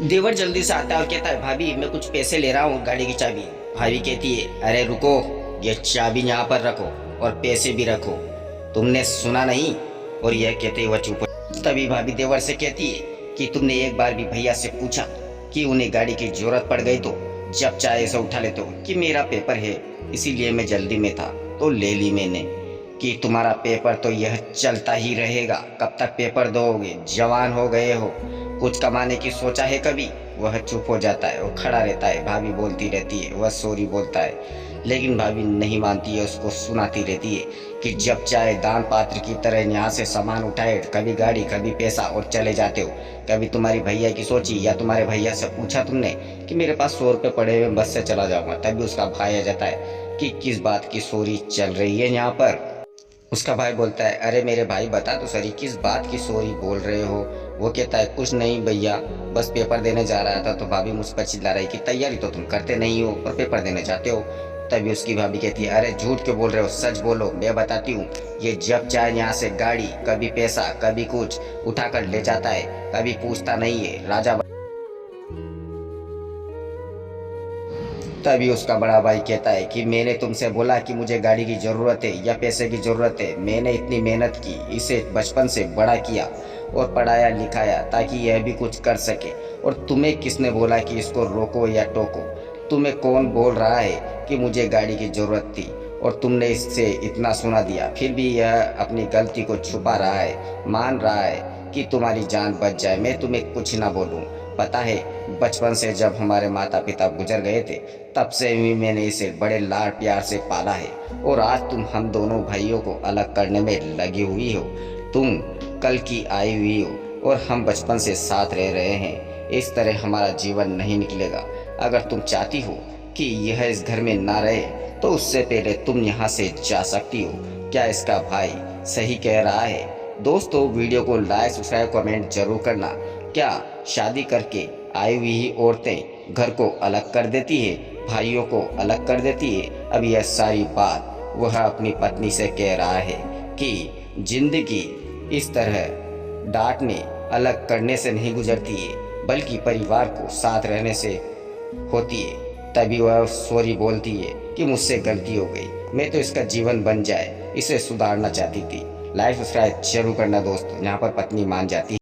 देवर जल्दी से आता है और कहता है भाभी मैं कुछ पैसे ले रहा हूँ, गाड़ी की चाबी। भाभी कहती है अरे रुको, ये चाबी यहाँ पर रखो और पैसे भी रखो, तुमने सुना नहीं। और यह कहते वह चुप हो। तभी भाभी देवर से कहती है कि तुमने एक बार भी भैया से पूछा कि उन्हें गाड़ी की जरूरत पड़ गई तो जब चाहे ऐसा उठा लेते हो कि मेरा पेपर है इसीलिए मैं जल्दी में था तो ले ली मैंने, कि तुम्हारा पेपर तो यह चलता ही रहेगा, कब तक पेपर दोगे, जवान हो गए हो, कुछ कमाने की सोचा है कभी। वह चुप हो जाता है, वो खड़ा रहता है, भाभी बोलती रहती है, वह सॉरी बोलता है लेकिन भाभी नहीं मानती है, उसको सुनाती रहती है कि जब चाहे दान पात्र की तरह यहाँ से सामान उठाए, कभी गाड़ी कभी पैसा और चले जाते हो। कभी तुम्हारी भैया की सोची या तुम्हारे भैया से पूछा तुमने कि मेरे पास 100 रुपये पड़े हुए बस से चला जाऊंगा, तभी उसका भाई आ जाता है कि किस बात की सॉरी चल रही है यहाँ पर। उसका भाई बोलता है अरे मेरे भाई बता तो सही किस बात की सॉरी बोल रहे हो। वो कहता है कुछ नहीं भैया, बस पेपर देने जा रहा था तो भाभी मुझ पर चिल्ला रही कि तैयारी तो तुम करते नहीं हो और पेपर देने जाते हो। तभी उसकी भाभी कहती है अरे झूठ क्यों बोल रहे हो, सच बोलो, मैं बताती हूँ। ये जब चाहे यहाँ से गाड़ी कभी पैसा कभी कुछ उठा कर ले जाता है, कभी पूछता नहीं है राजा। तभी उसका बड़ा भाई कहता है कि मैंने तुमसे बोला कि मुझे गाड़ी की ज़रूरत है या पैसे की ज़रूरत है, मैंने इतनी मेहनत की, इसे बचपन से बड़ा किया और पढ़ाया लिखाया ताकि यह भी कुछ कर सके, और तुम्हें किसने बोला कि इसको रोको या टोको। तुम्हें कौन बोल रहा है कि मुझे गाड़ी की ज़रूरत थी और तुमने इससे इतना सुना दिया, फिर भी यह अपनी गलती को छुपा रहा है, मान रहा है कि तुम्हारी जान बच जाए, मैं तुम्हें कुछ ना बोलूँ। पता है बचपन से जब हमारे माता पिता गुजर गए थे तब से भी मैंने इसे बड़े लाड प्यार से पाला है, और आज तुम हम दोनों भाइयों को अलग करने में लगी हुई हो। तुम कल की आई हुई हो और हम बचपन से साथ रह रहे हैं, इस तरह हमारा जीवन नहीं निकलेगा। अगर तुम चाहती हो कि यह इस घर में ना रहे तो उससे पहले तुम यहाँ से जा सकती हो। क्या इसका भाई सही कह रहा है? दोस्तों वीडियो को लाइक सब्सक्राइब कमेंट जरूर करना। क्या शादी करके आई हुई औरतें घर को अलग कर देती है, भाइयों को अलग कर देती है? अब यह सारी बात वह अपनी पत्नी से कह रहा है कि जिंदगी इस तरह डांटने अलग करने से नहीं गुजरती है बल्कि परिवार को साथ रहने से होती है। तभी वह सॉरी बोलती है कि मुझसे गलती हो गई, मैं तो इसका जीवन बन जाए इसे सुधारना चाहती थी। लाइक सब्सक्राइब जरूर करना दोस्तों, यहाँ पर पत्नी मान जाती है।